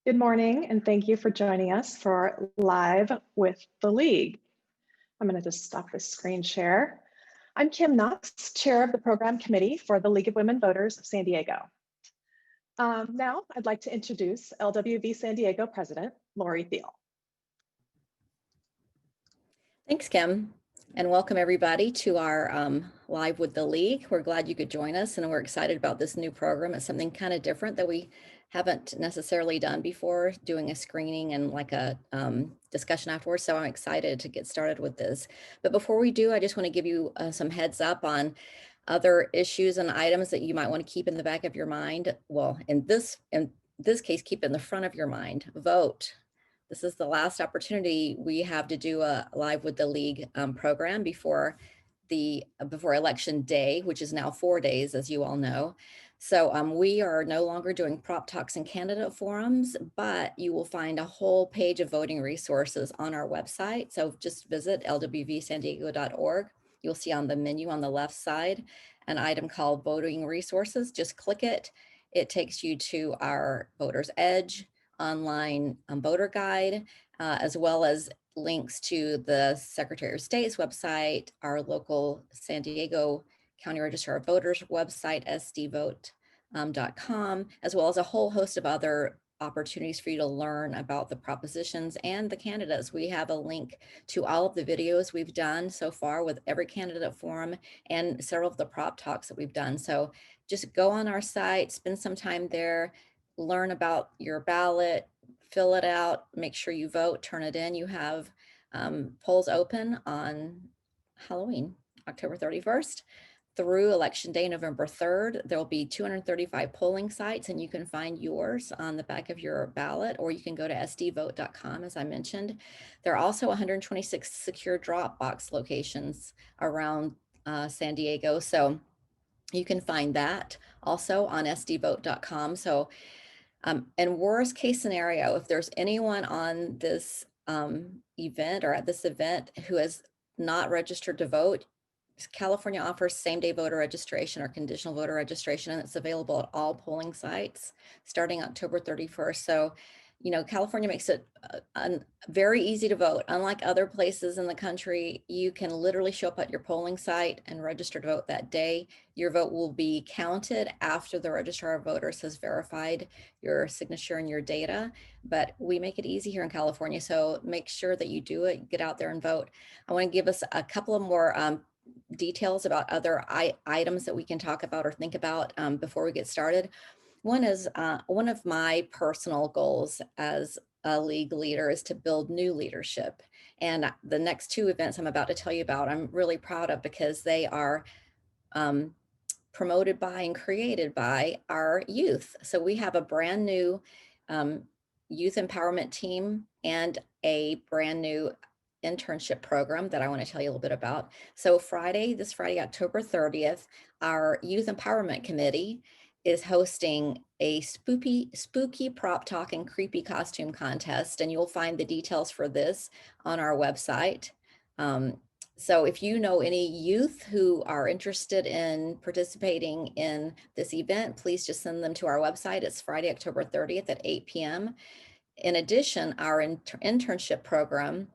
Good morning, and thank you for joining us for Live with the League. I'm going to just stop this screen share. I'm Kim Knox, Chair of the Program Committee for the League of Women Voters of San Diego. Now, I'd like to introduce LWV San Diego President, Lori Thiel. Thanks, Kim, and welcome everybody to our Live with the League. We're glad you could join us, and we're excited about this new program. It's something kind of different that we haven't necessarily done before, doing a screening and like a discussion afterwards. So I'm excited to get started with this. But before we do, I just want to give you some heads up on other issues and items that you might want to keep in the back of your mind. Well, in this case, keep in the front of your mind. Vote. This is the last opportunity we have to do a Live with the League program before election day, which is now 4 days, as you all know. So we are no longer doing prop talks and candidate forums, but you will find a whole page of voting resources on our website. So just visit lwvsandiego.org. You'll see on the menu on the left side an item called Voting Resources. Just click it. It takes you to our Voter's Edge online voter guide, as well as links to the Secretary of State's website, our local San Diego County Register of Voters website, sdvote.com, as well as a whole host of other opportunities for you to learn about the propositions and the candidates. We have a link to all of the videos we've done so far with every candidate forum and several of the prop talks that we've done. So just go on our site, spend some time there, learn about your ballot, fill it out, make sure you vote, turn it in. You have polls open on Halloween, October 31st through Election Day, November 3rd. There will be 235 polling sites, and you can find yours on the back of your ballot, or you can go to sdvote.com, as I mentioned. There are also 126 secure drop box locations around San Diego. So you can find that also on sdvote.com. So, and worst case scenario, if there's anyone on this event or at this event who has not registered to vote, California offers same-day voter registration or conditional voter registration, and it's available at all polling sites starting October 31st. So, you know, California makes it very easy to vote. Unlike other places in the country, you can literally show up at your polling site and register to vote that day. Your vote will be counted after the Registrar of Voters has verified your signature and your data, but we make it easy here in California. So make sure that you do it, get out there and vote. I want to give us a couple of more details about other items that we can talk about or think about before we get started. One is one of my personal goals as a league leader is to build new leadership. And the next two events I'm about to tell you about, I'm really proud of because they are promoted by and created by our youth. So we have a brand new youth empowerment team and a brand new internship program that I want to tell you a little bit about. So this Friday, October 30th, our Youth Empowerment Committee is hosting a spooky prop talk and creepy costume contest, and you'll find the details for this on our website. So if you know any youth who are interested in participating in this event, please just send them to our website. It's Friday, October 30th at 8 p.m. In addition, our internship program,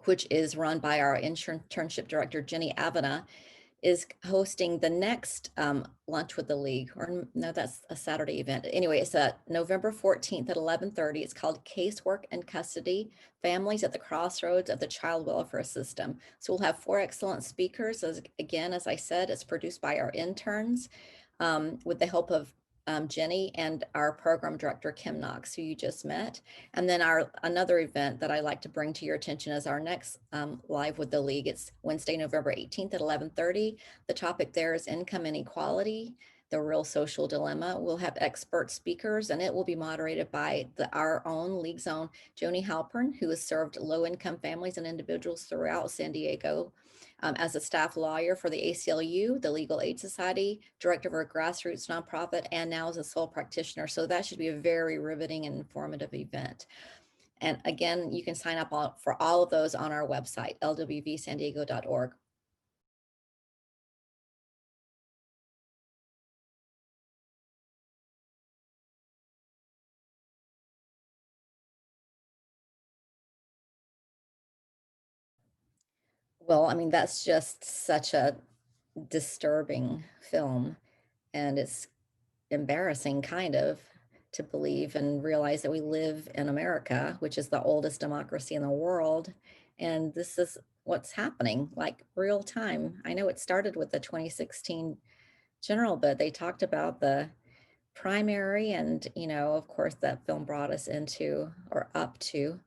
which is run by our internship director, Jenny Avena, is hosting the next lunch with the league, or no, that's a Saturday event. Anyway, it's November 14th at 11:30. It's called Casework and Custody, Families at the Crossroads of the Child Welfare System. So we'll have 4 excellent speakers. As I said, it's produced by our interns with the help of Jenny and our program director, Kim Knox, who you just met. And then another event that I like to bring to your attention is our next Live with the League. It's Wednesday, November 18th at 11:30. The topic there is income inequality, the real social dilemma. We'll have expert speakers, and it will be moderated by our own League's own Joni Halpern, who has served low-income families and individuals throughout San Diego as a staff lawyer for the ACLU, the Legal Aid Society, director of a grassroots nonprofit, and now as a sole practitioner. So that should be a very riveting and informative event. And again, you can sign up for all of those on our website, lwvsandiego.org. Well, I mean, that's just such a disturbing film, and it's embarrassing kind of to believe and realize that we live in America, which is the oldest democracy in the world, and this is what's happening, like real time. I know it started with the 2016 general, but they talked about the primary, and of course, that film brought us into or up to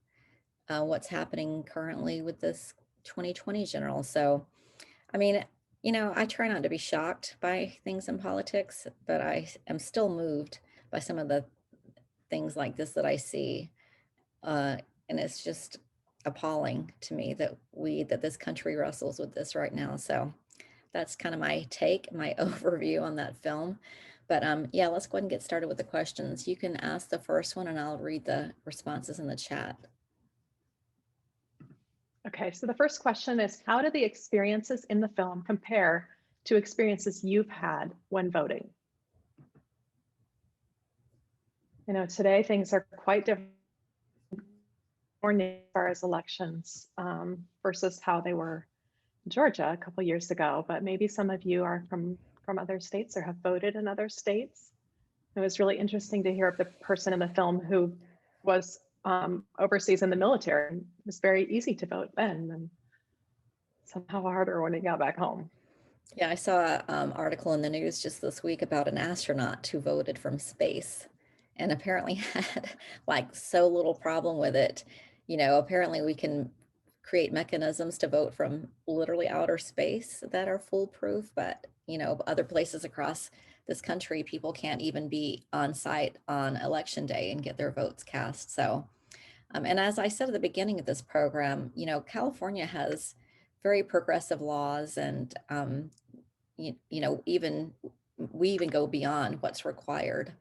what's happening currently with this 2020 general. So, I mean, I try not to be shocked by things in politics, but I am still moved by some of the things like this that I see. Uh, and it's just appalling to me that this country wrestles with this right now. So that's kind of my take, my overview on that film. But yeah, let's go ahead and get started with the questions. You can ask the first one and I'll read the responses in the chat. Okay, so the first question is, how do the experiences in the film compare to experiences you've had when voting? Today things are quite different as far as elections versus how they were in Georgia a couple years ago, but maybe some of you are from other states or have voted in other states. It was really interesting to hear of the person in the film who was overseas in the military. It was very easy to vote then, and somehow harder when he got back home. Yeah, I saw an article in the news just this week about an astronaut who voted from space and apparently had like so little problem with it. Apparently we can create mechanisms to vote from literally outer space that are foolproof, but other places across this country, people can't even be on site on election day and get their votes cast. So, and as I said at the beginning of this program, California has very progressive laws, and even we even go beyond what's required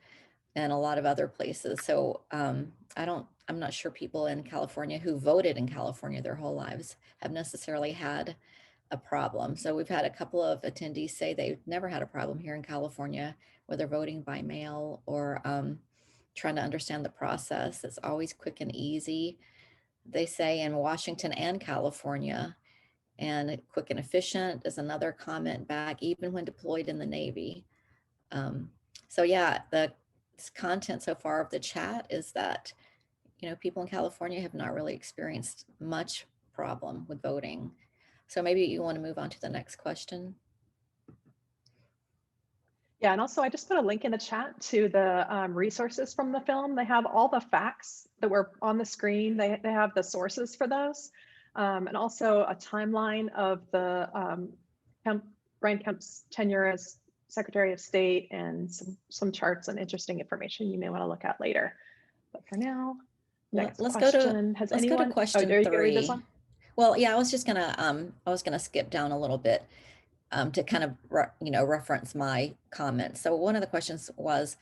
in a lot of other places. So I'm not sure people in California who voted in California their whole lives have necessarily had a problem. So we've had a couple of attendees say they've never had a problem here in California, whether voting by mail or trying to understand the process. It's always quick and easy, they say, in Washington and California. And quick and efficient is another comment back, even when deployed in the Navy. So yeah, the content so far of the chat is that, people in California have not really experienced much problem with voting. So maybe you want to move on to the next question. Yeah, and also I just put a link in the chat to the resources from the film. They have all the facts that were on the screen. They have the sources for those, and also a timeline of the Brian Kemp's tenure as Secretary of State, and some charts and interesting information you may want to look at later. But for now, next question. Let's go to question 3. You gonna read this one? Well, yeah, I was gonna skip down a little bit to kind of reference my comments. So one of the questions was,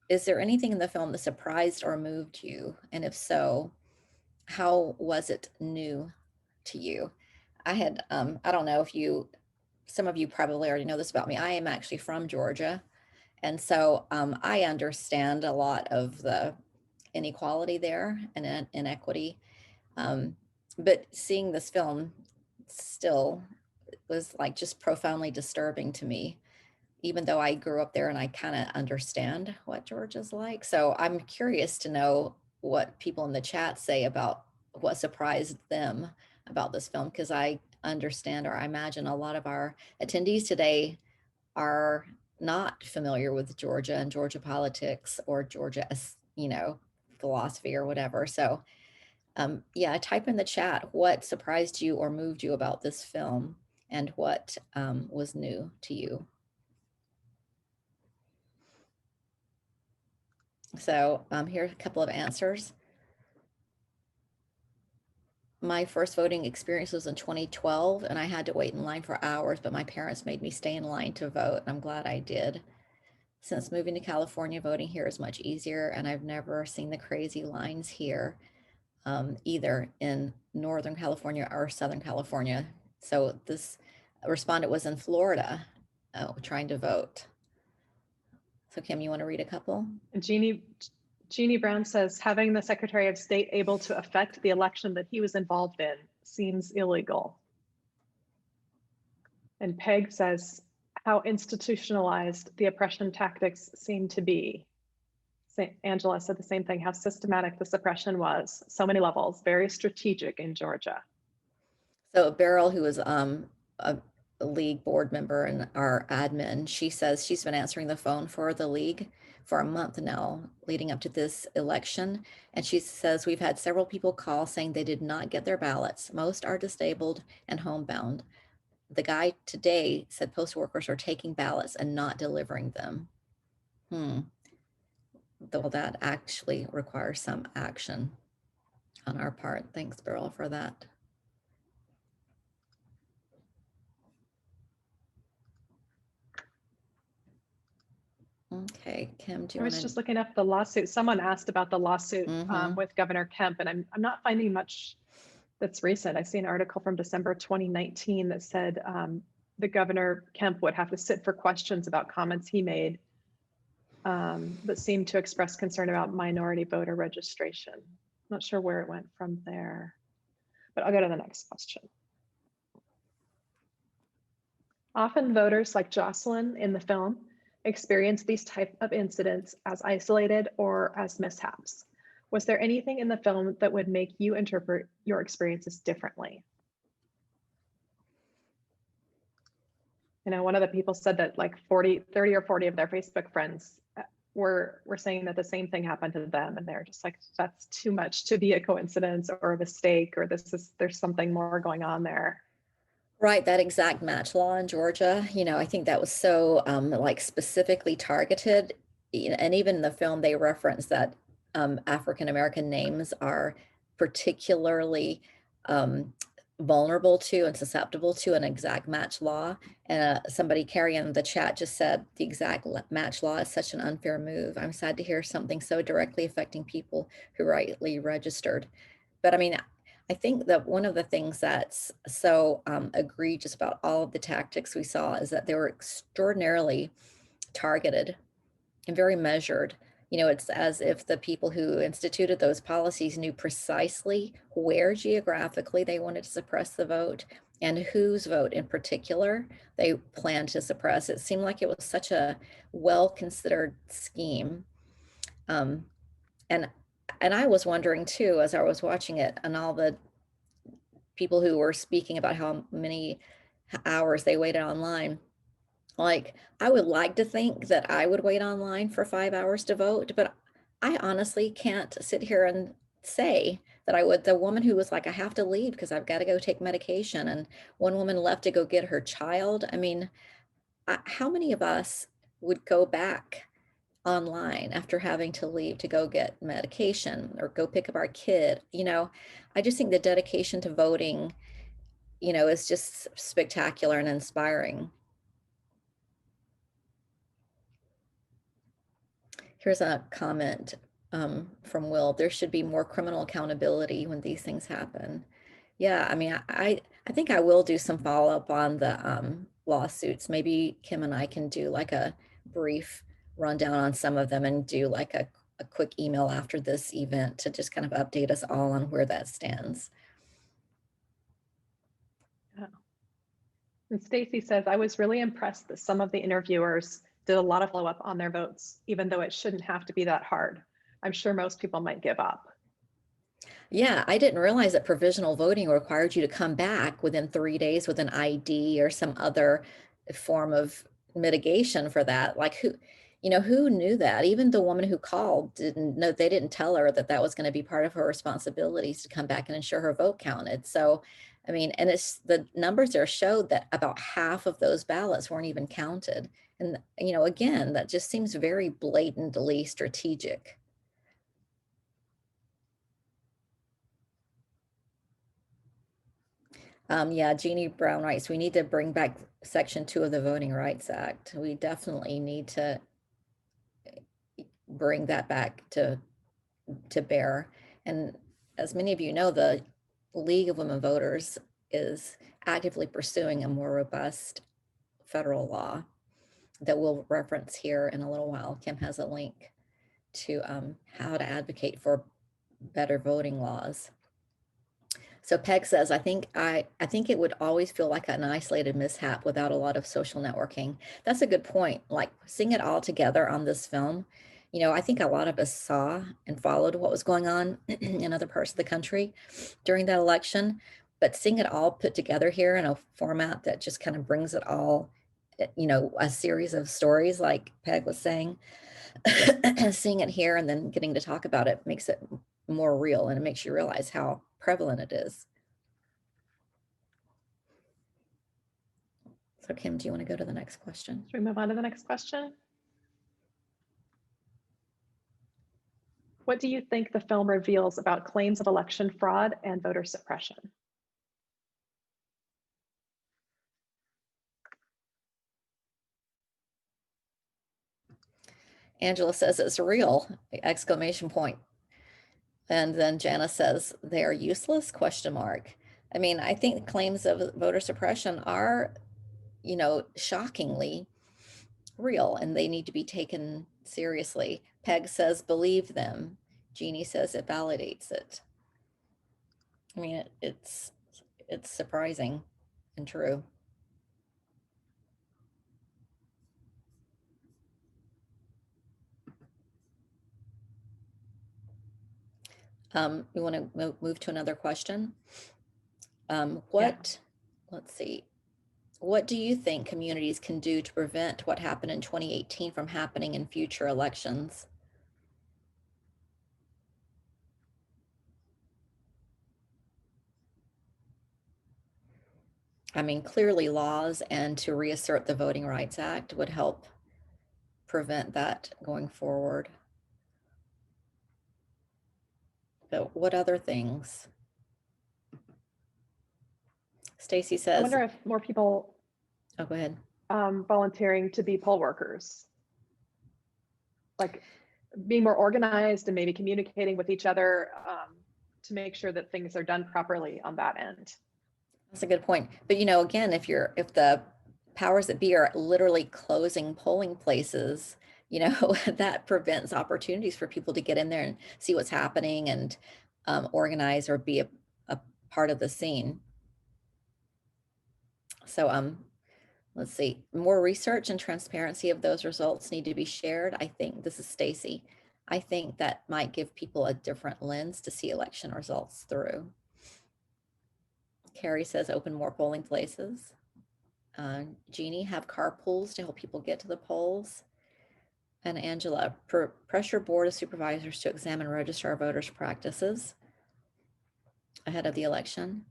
is there anything in the film that surprised or moved you? And if so, how was it new to you? I had, I don't know if some of you probably already know this about me. I am actually from Georgia. And so I understand a lot of the inequality there and inequity. But seeing this film still was like just profoundly disturbing to me, even though I grew up there and I kind of understand what Georgia's like. So I'm curious to know what people in the chat say about what surprised them about this film, because I understand, or I imagine, a lot of our attendees today are not familiar with Georgia and Georgia politics or Georgia, philosophy or whatever. So yeah, type in the chat what surprised you or moved you about this film and what was new to you. So here's a couple of answers. My first voting experience was in 2012, and I had to wait in line for hours, but my parents made me stay in line to vote, and I'm glad I did. Since moving to California, voting here is much easier, and I've never seen the crazy lines here, either in Northern California or Southern California. So this respondent was in Florida trying to vote. So Kim, you want to read a couple? Jeannie Brown says, having the Secretary of State able to affect the election that he was involved in seems illegal. And Peg says, how institutionalized the oppression tactics seem to be. Angela said the same thing, how systematic the suppression was. So many levels, very strategic in Georgia. So Beryl, who was a league board member and our admin, she says she's been answering the phone for the league for a month now leading up to this election. And she says we've had several people call saying they did not get their ballots. Most are disabled and homebound. The guy today said postal workers are taking ballots and not delivering them. Well, that actually requires some action on our part. Thanks, Beryl, for that. Okay, Kim, do you I want was to? just looking up the lawsuit. Someone asked about the lawsuit with Governor Kemp, and I'm not finding much that's recent. I see an article from December 2019 that said the Governor Kemp would have to sit for questions about comments he made that seemed to express concern about minority voter registration. Not sure where it went from there, but I'll go to the next question. Often voters like Jocelyn in the film experience these type of incidents as isolated or as mishaps. Was there anything in the film that would make you interpret your experiences differently? You know, one of the people said that like 30 or 40 of their Facebook friends were saying that the same thing happened to them. And they're just like, that's too much to be a coincidence or a mistake, or there's something more going on there. Right, that exact match law in Georgia, I think that was so like specifically targeted. And even in the film, they reference that African American names are particularly vulnerable to and susceptible to an exact match law. And somebody carrying the chat just said the exact match law is such an unfair move. I'm sad to hear something so directly affecting people who rightly registered. But I mean, I think that one of the things that's so egregious about all of the tactics we saw is that they were extraordinarily targeted and very measured. It's as if the people who instituted those policies knew precisely where geographically they wanted to suppress the vote and whose vote in particular they planned to suppress. It seemed like it was such a well-considered scheme. And I was wondering too, as I was watching it, and all the people who were speaking about how many hours they waited online. Like, I would like to think that I would wait online for 5 hours to vote, but I honestly can't sit here and say that I would. The woman who was like, I have to leave because I've got to go take medication, and one woman left to go get her child. I mean, how many of us would go back online after having to leave to go get medication or go pick up our kid? I just think the dedication to voting, is just spectacular and inspiring. Here's a comment from Will. There should be more criminal accountability when these things happen. Yeah, I mean, I think I will do some follow-up on the lawsuits. Maybe Kim and I can do like a brief rundown on some of them and do like a quick email after this event to just kind of update us all on where that stands. Yeah. And Stacy says, I was really impressed that some of the interviewers did a lot of follow-up on their votes, even though it shouldn't have to be that hard. I'm sure most people might give up. Yeah, I didn't realize that provisional voting required you to come back within 3 days with an ID or some other form of mitigation for that. Like who knew that? Even the woman who called didn't know. They didn't tell her that that was going to be part of her responsibilities to come back and ensure her vote counted. So, I mean, and it's the numbers there showed that about half of those ballots weren't even counted. And, again, that just seems very blatantly strategic. Yeah, Jeannie Brown writes, we need to bring back Section 2 of the Voting Rights Act. We definitely need to bring that back to bear. And as many of you know, the League of Women Voters is actively pursuing a more robust federal law that we'll reference here in a little while. Kim has a link to how to advocate for better voting laws. So Peg says, I think it would always feel like an isolated mishap without a lot of social networking. That's a good point. Like seeing it all together on this film, you know, I think a lot of us saw and followed what was going on in other parts of the country during that election, but seeing it all put together here in a format that just kind of brings it all, you know, a series of stories, like Peg was saying, seeing it here and then getting to talk about it makes it more real, and it makes you realize how prevalent it is. So Kim, do you want to go to the next question? Should we move on to the next question? What do you think the film reveals about claims of election fraud and voter suppression? Angela says it's real, exclamation point. And then Jana says they are useless, question mark. I mean, I think claims of voter suppression are, you know, shockingly real, and they need to be taken seriously. Peg says believe them. Jeannie says it validates it. I mean, it's surprising and true. We want to move to another question. Let's see. What do you think communities can do to prevent what happened in 2018 from happening in future elections? I mean, clearly laws and to reassert the Voting Rights Act would help prevent that going forward. But what other things? Stacy says, I wonder if more people oh, go ahead. Volunteering to be poll workers, like being more organized and maybe communicating with each other to make sure that things are done properly on that end. That's a good point. But, you know, again, if the powers that be are literally closing polling places, you know, that prevents opportunities for people to get in there and see what's happening and organize or be a part of the scene. So let's see, more research and transparency of those results need to be shared. I think, this is Stacy, I think that might give people a different lens to see election results through. Carrie says open more polling places. Jeannie, have carpools to help people get to the polls. And Angela, pressure board of supervisors to examine registrar voters' practices ahead of the election.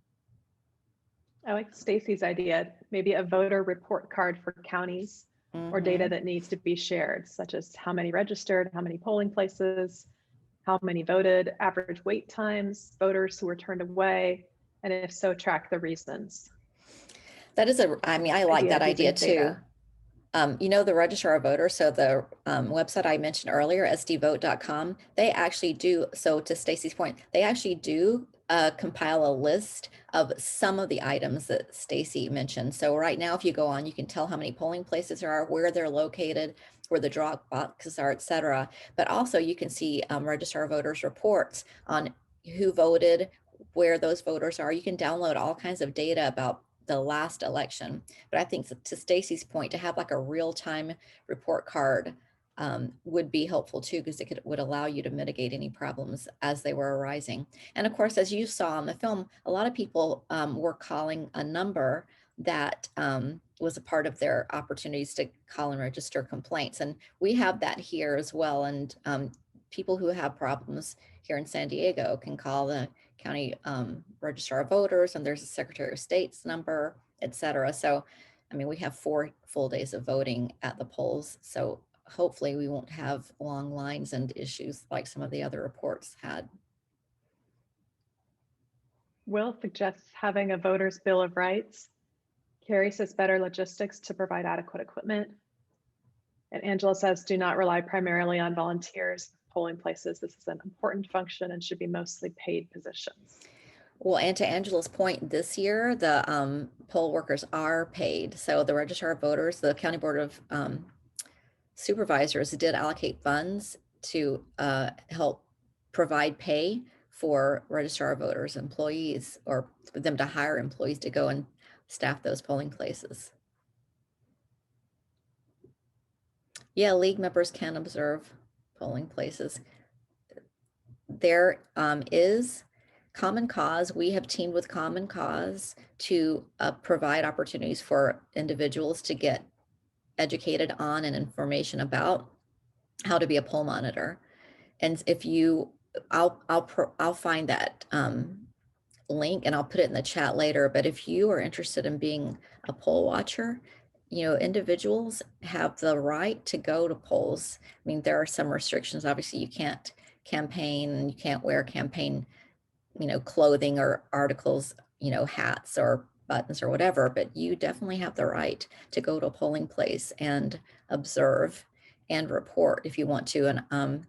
I like Stacy's idea, maybe a voter report card for counties or data that needs to be shared, such as how many registered, how many polling places, how many voted, average wait times, voters who were turned away, and if so, track the reasons. That is I mean, I like that idea too. You know, the registrar of voters, so the website I mentioned earlier, sdvote.com, they actually do, so to Stacy's point, they actually do compile a list of some of the items that Stacy mentioned. So right now, if you go on, you can tell how many polling places there are, where they're located, where the drop boxes are, et cetera. But also you can see registrar of voters reports on who voted, where those voters are. You can download all kinds of data about the last election. But I think to Stacy's point, to have like a real-time report card would be helpful too, because it would allow you to mitigate any problems as they were arising. And of course, as you saw in the film, a lot of people were calling a number that was a part of their opportunities to call and register complaints. And we have that here as well. And people who have problems here in San Diego can call the county registrar of voters, and there's a Secretary of State's number, et cetera. So, I mean, we have 4 full days of voting at the polls. So hopefully we won't have long lines and issues like some of the other reports had. Will suggests having a voter's bill of rights. Carrie says better logistics to provide adequate equipment. And Angela says, do not rely primarily on volunteers, polling places. This is an important function and should be mostly paid positions. Well, and to Angela's point, this year, the poll workers are paid. So the registrar of voters, the county board of supervisors did allocate funds to help provide pay for registrar of voters employees, or for them to hire employees to go and staff those polling places. Yeah, league members can observe polling places. There is Common Cause. We have teamed with Common Cause to provide opportunities for individuals to get educated on and information about how to be a poll monitor. And if you, I'll find that link and I'll put it in the chat later. But if you are interested in being a poll watcher, individuals have the right to go to polls. I mean, there are some restrictions. Obviously, you can't campaign and you can't wear campaign, clothing or articles, hats or buttons or whatever, but you definitely have the right to go to a polling place and observe and report if you want to. And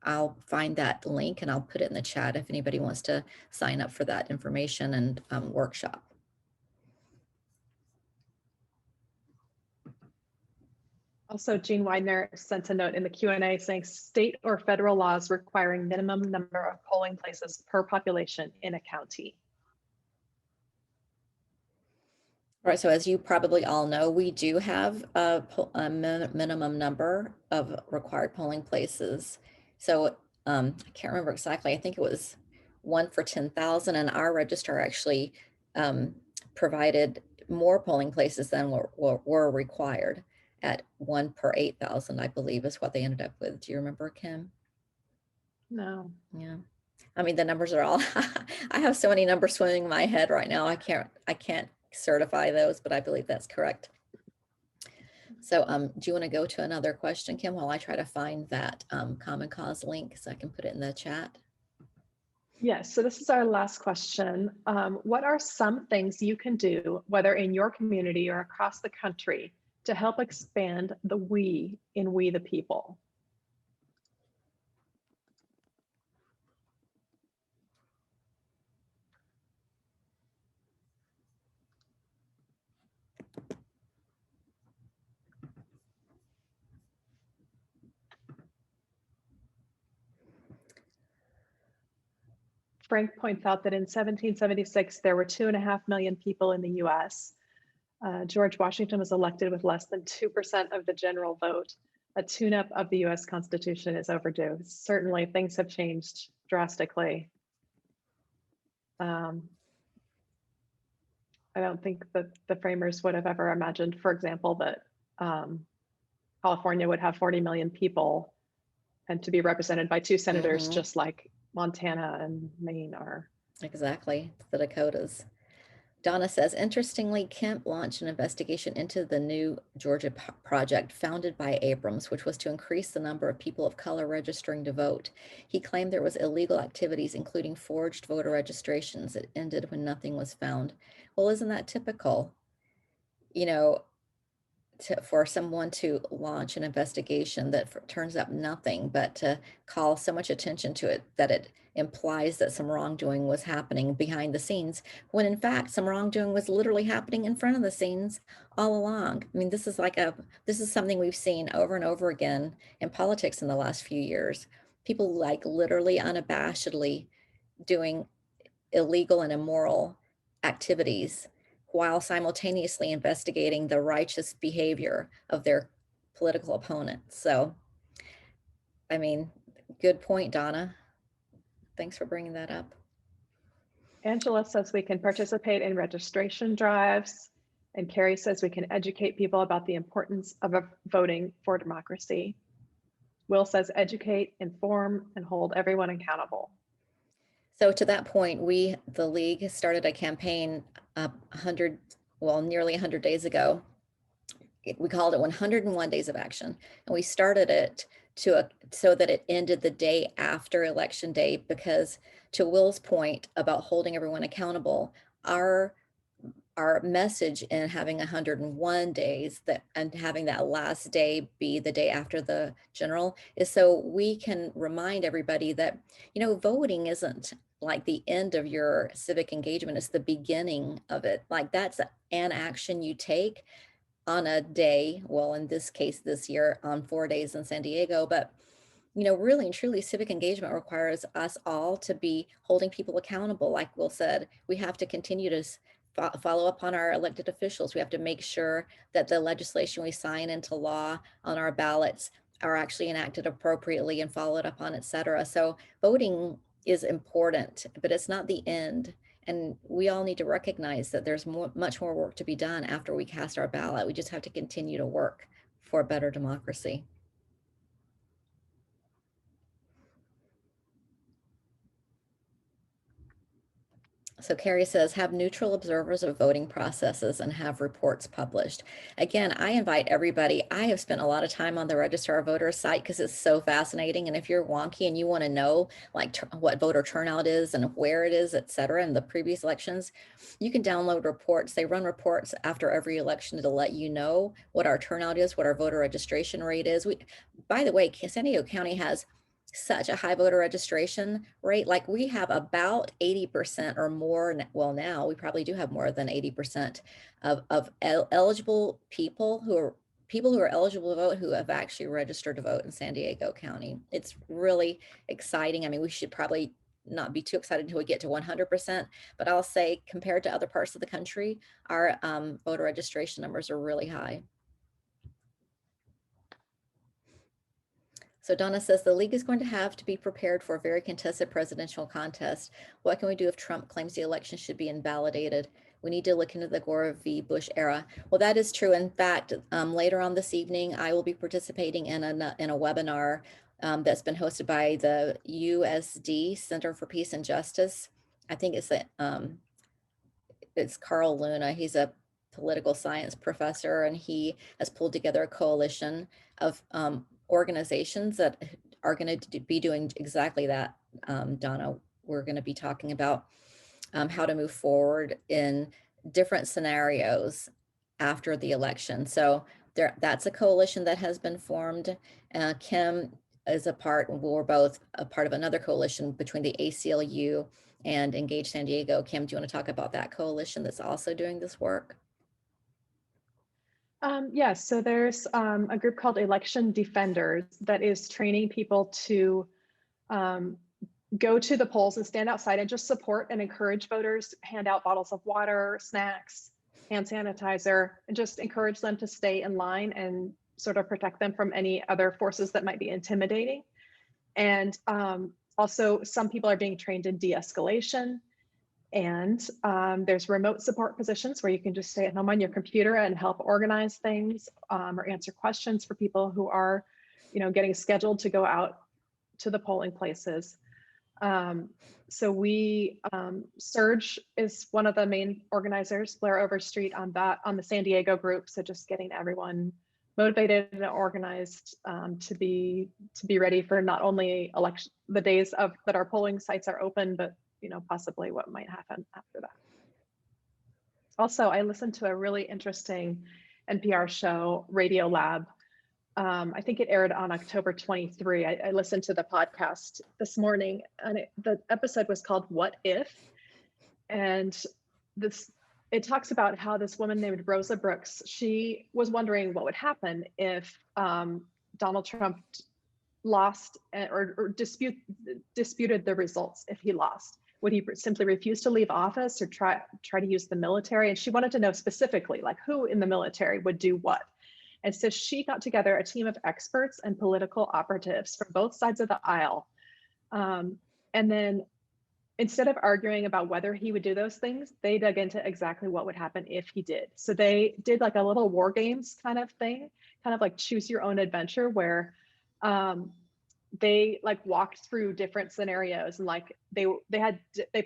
I'll find that link and I'll put it in the chat if anybody wants to sign up for that information and workshop. Also, Jean Widener sent a note in the Q&A saying state or federal laws requiring minimum number of polling places per population in a county. All right, so as you probably all know, we do have a minimum number of required polling places. So I can't remember exactly. I think it was 1 for 10,000, and our registrar actually provided more polling places than were required at 1 per 8,000, I believe is what they ended up with. Do you remember, Kim? No. Yeah. I mean, the numbers are all, I have so many numbers swimming in my head right now. I can't certify those, but I believe that's correct. So do you want to go to another question, Kim, while I try to find that Common Cause link so I can put it in the chat? Yes, so this is our last question. What are some things you can do, whether in your community or across the country, to help expand the we in We the People? Frank points out that in 1776, there were 2.5 million people in the US. George Washington was elected with less than 2% of the general vote. A tune-up of the US Constitution is overdue. Certainly, things have changed drastically. I don't think that the framers would have ever imagined, for example, that California would have 40 million people and to be represented by 2 senators, just like Montana and Maine are. Exactly, the Dakotas. Donna says, interestingly, Kemp launched an investigation into the new Georgia project founded by Abrams, which was to increase the number of people of color registering to vote. He claimed there was illegal activities, including forged voter registrations. It ended when nothing was found. Well, isn't that typical? For someone to launch an investigation that turns up nothing, but to call so much attention to it that it implies that some wrongdoing was happening behind the scenes, when in fact some wrongdoing was literally happening in front of the scenes all along. I mean, this is something we've seen over and over again in politics in the last few years. People like literally unabashedly doing illegal and immoral activities while simultaneously investigating the righteous behavior of their political opponents. So, I mean, good point, Donna. Thanks for bringing that up. Angela says we can participate in registration drives, and Carrie says we can educate people about the importance of voting for democracy. Will says educate, inform, and hold everyone accountable. So to that point, the league started a campaign nearly 100 days ago. We called it 101 Days of Action, and we started it so that it ended the day after Election Day, because to Will's point about holding everyone accountable, our message in having 101 days and having that last day be the day after the general is so we can remind everybody that, voting isn't like the end of your civic engagement, it's the beginning of it. Like, that's an action you take on a day, well, in this case this year on 4 days in San Diego, but really and truly civic engagement requires us all to be holding people accountable. Like Will said, we have to continue to follow up on our elected officials. We have to make sure that the legislation we sign into law on our ballots are actually enacted appropriately and followed up on, et cetera. So voting is important, but it's not the end. And we all need to recognize that there's much more work to be done after we cast our ballot. We just have to continue to work for a better democracy. So Carrie says, have neutral observers of voting processes and have reports published. Again, I invite everybody. I have spent a lot of time on the Register of Voters site because it's so fascinating. And if you're wonky and you want to know like what voter turnout is and where it is, et cetera, in the previous elections, you can download reports. They run reports after every election to let you know what our turnout is, what our voter registration rate is. By the way, San Diego County has such a high voter registration rate. Like we have about 80% or more. Well, now we probably do have more than 80% of eligible people who are eligible to vote who have actually registered to vote in San Diego County. It's really exciting. I mean, we should probably not be too excited until we get to 100%, but I'll say compared to other parts of the country, our voter registration numbers are really high. So Donna says the league is going to have to be prepared for a very contested presidential contest. What can we do if Trump claims the election should be invalidated? We need to look into the Gore v. Bush era. Well, that is true. In fact, later on this evening, I will be participating in a webinar that's been hosted by the USD Center for Peace and Justice. I think it's Carl Luna. He's a political science professor, and he has pulled together a coalition of organizations that are going to be doing exactly that. Donna, we're going to be talking about how to move forward in different scenarios after the election. So that's a coalition that has been formed. Kim is we're both a part of another coalition between the ACLU and Engage San Diego. Kim, do you want to talk about that coalition that's also doing this work? Yes, so there's a group called Election Defenders that is training people to go to the polls and stand outside and just support and encourage voters, hand out bottles of water, snacks, hand sanitizer, and just encourage them to stay in line and sort of protect them from any other forces that might be intimidating. And also some people are being trained in de-escalation. And there's remote support positions where you can just stay at home on your computer and help organize things or answer questions for people who are, getting scheduled to go out to the polling places. So Surge is one of the main organizers, Blair Overstreet on the San Diego group. So just getting everyone motivated and organized to be ready for not only the days that our polling sites are open, but possibly what might happen after that. Also, I listened to a really interesting NPR show, Radio Lab. I think it aired on October 23. I listened to the podcast this morning, and the episode was called What If? And it talks about how this woman named Rosa Brooks, she was wondering what would happen if Donald Trump lost or disputed the results if he lost. Would he simply refuse to leave office or try to use the military? And she wanted to know specifically, like, who in the military would do what. And so she got together a team of experts and political operatives from both sides of the aisle. And then instead of arguing about whether he would do those things, they dug into exactly what would happen if he did. So they did like a little war games kind of thing, kind of like choose your own adventure, where they like walked through different scenarios, and like they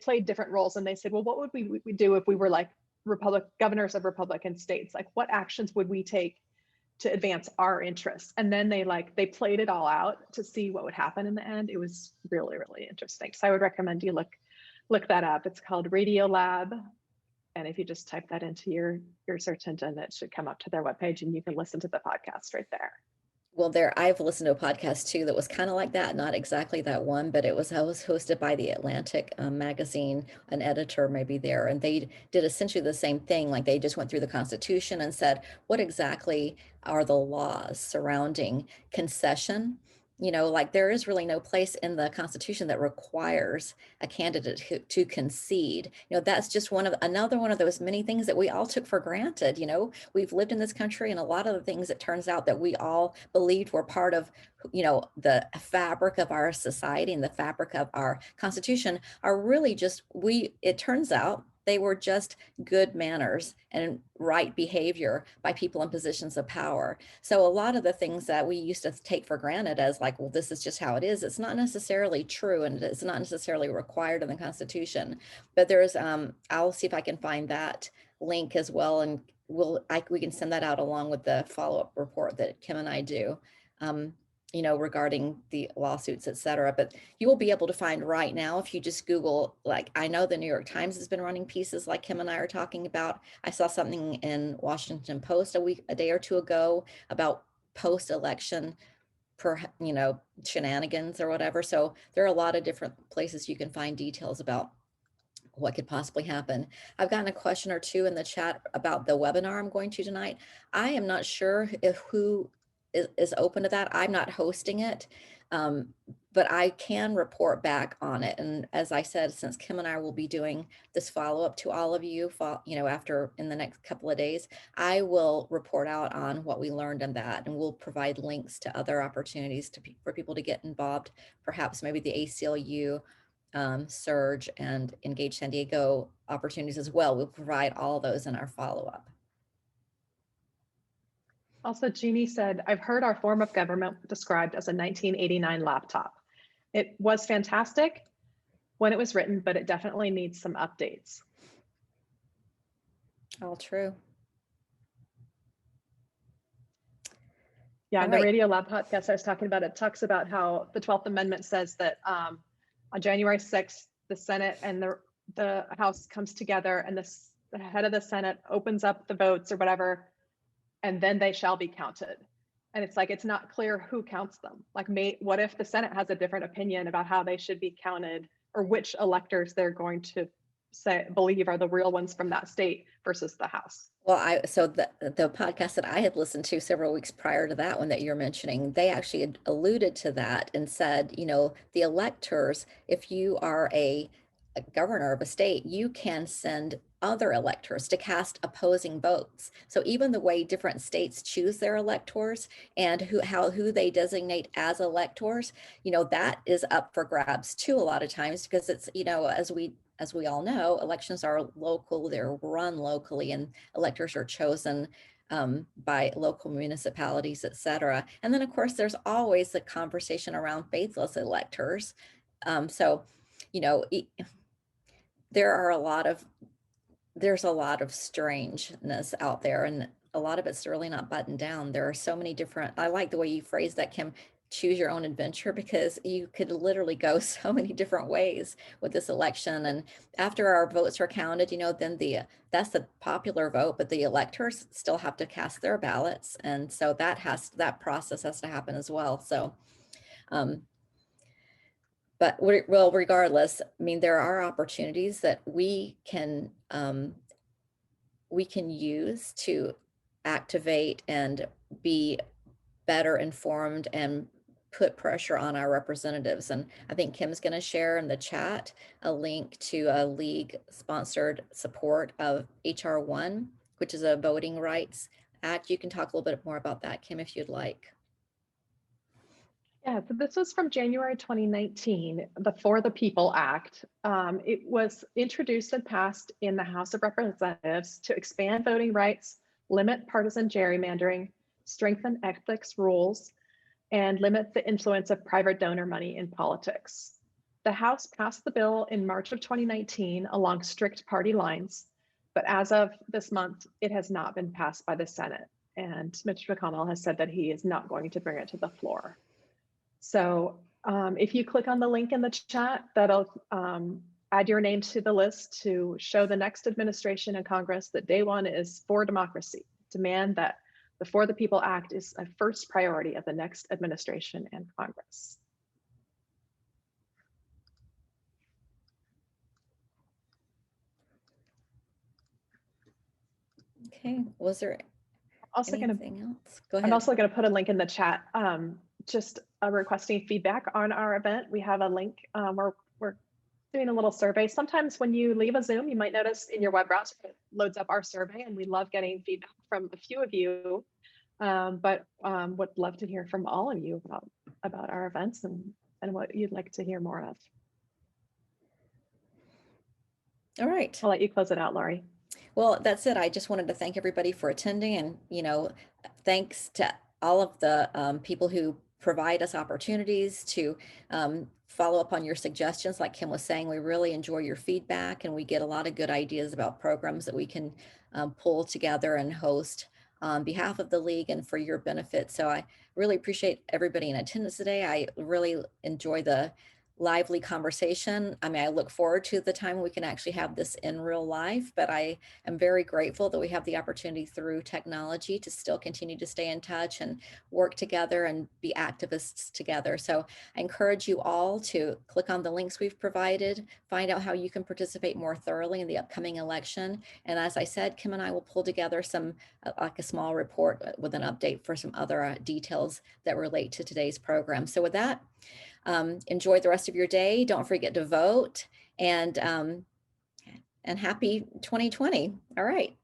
played different roles, and they said, well, what would we do if we were like governors of Republican states? Like, what actions would we take to advance our interests? And then they played it all out to see what would happen in the end. It was really, really interesting. So I would recommend you look that up. It's called Radio Lab. And if you just type that into your search engine, it should come up to their webpage, and you can listen to the podcast right there. Well, I've listened to a podcast too that was kind of like that, not exactly that one, but it was hosted by the Atlantic magazine, an editor maybe there, and they did essentially the same thing. Like they just went through the Constitution and said, what exactly are the laws surrounding concession? like there is really no place in the Constitution that requires a candidate to concede. That's just another one of those many things that we all took for granted. We've lived in this country, and a lot of the things, it turns out, that we all believed were part of, the fabric of our society and the fabric of our Constitution are really just, it turns out they were just good manners and right behavior by people in positions of power. So a lot of the things that we used to take for granted as like, well, this is just how it is, it's not necessarily true, and it's not necessarily required in the Constitution. But there's, I'll see if I can find that link as well, and we can send that out along with the follow-up report that Kim and I do. Regarding the lawsuits, et cetera. But you will be able to find right now, if you just Google, like, I know the New York Times has been running pieces like Kim and I are talking about. I saw something in Washington Post a day or two ago about post-election shenanigans or whatever. So there are a lot of different places you can find details about what could possibly happen. I've gotten a question or two in the chat about the webinar I'm going to tonight. I am not sure who is open to that. I'm not hosting it, but I can report back on it. And as I said, since Kim and I will be doing this follow-up to all of you, after in the next couple of days, I will report out on what we learned in that, and we'll provide links to other opportunities for people to get involved, perhaps maybe the ACLU, Surge, and Engage San Diego opportunities as well. We'll provide all those in our follow-up. Also, Jeannie said, I've heard our form of government described as a 1989 laptop. It was fantastic when it was written, but it definitely needs some updates. All true. Yeah, in the Radio Lab podcast I was talking about, it talks about how the 12th Amendment says that on January 6th, the Senate and the House comes together, and the head of the Senate opens up the votes or whatever, and then they shall be counted. And it's like, it's not clear who counts them. Like, what if the Senate has a different opinion about how they should be counted, or which electors they're going to believe are the real ones from that state versus the House? Well, so the podcast that I had listened to several weeks prior to that one that you're mentioning, they actually had alluded to that and said, the electors, if you are a governor of a state, you can send other electors to cast opposing votes. So even the way different states choose their electors and who they designate as electors, that is up for grabs too a lot of times, because it's, as we all know, elections are local, they're run locally, and electors are chosen by local municipalities, et cetera. And then of course, there's always the conversation around faithless electors. There's a lot of strangeness out there, and a lot of it's really not buttoned down. There are so many different, I like the way you phrased that, Kim, choose your own adventure, because you could literally go so many different ways with this election. And after our votes are counted, then that's the popular vote, but the electors still have to cast their ballots. And so that process has to happen as well. So, but regardless, I mean, there are opportunities that we can use to activate and be better informed and put pressure on our representatives. And I think Kim's going to share in the chat a link to a league-sponsored support of HR 1, which is a voting rights act. You can talk a little bit more about that, Kim, if you'd like. Yeah, so this was from January 2019, the For the People Act. It was introduced and passed in the House of Representatives to expand voting rights, limit partisan gerrymandering, strengthen ethics rules, and limit the influence of private donor money in politics. The House passed the bill in March of 2019 along strict party lines, but as of this month, it has not been passed by the Senate. And Mitch McConnell has said that he is not going to bring it to the floor. So if you click on the link in the chat, that'll add your name to the list to show the next administration and Congress that day one is for democracy. Demand that the For the People Act is a first priority of the next administration and Congress. Okay, was there anything else? Go ahead. I'm also going to put a link in the chat. Just requesting feedback on our event, we have a link. We're doing a little survey. Sometimes when you leave a Zoom, you might notice in your web browser, it loads up our survey, and we love getting feedback from a few of you, but would love to hear from all of you about our events and what you'd like to hear more of. All right. I'll let you close it out, Lori. Well, that's it. I just wanted to thank everybody for attending, and thanks to all of the people who provide us opportunities to follow up on your suggestions. Like Kim was saying, we really enjoy your feedback, and we get a lot of good ideas about programs that we can pull together and host on behalf of the league and for your benefit. So I really appreciate everybody in attendance today. I really enjoy the lively conversation. I mean, I look forward to the time we can actually have this in real life, but I am very grateful that we have the opportunity through technology to still continue to stay in touch and work together and be activists together. So I encourage you all to click on the links we've provided, find out how you can participate more thoroughly in the upcoming election. And as I said, Kim and I will pull together some, like a small report with an update for some other details that relate to today's program. So with that, enjoy the rest of your day. Don't forget to vote, and happy 2020. All right.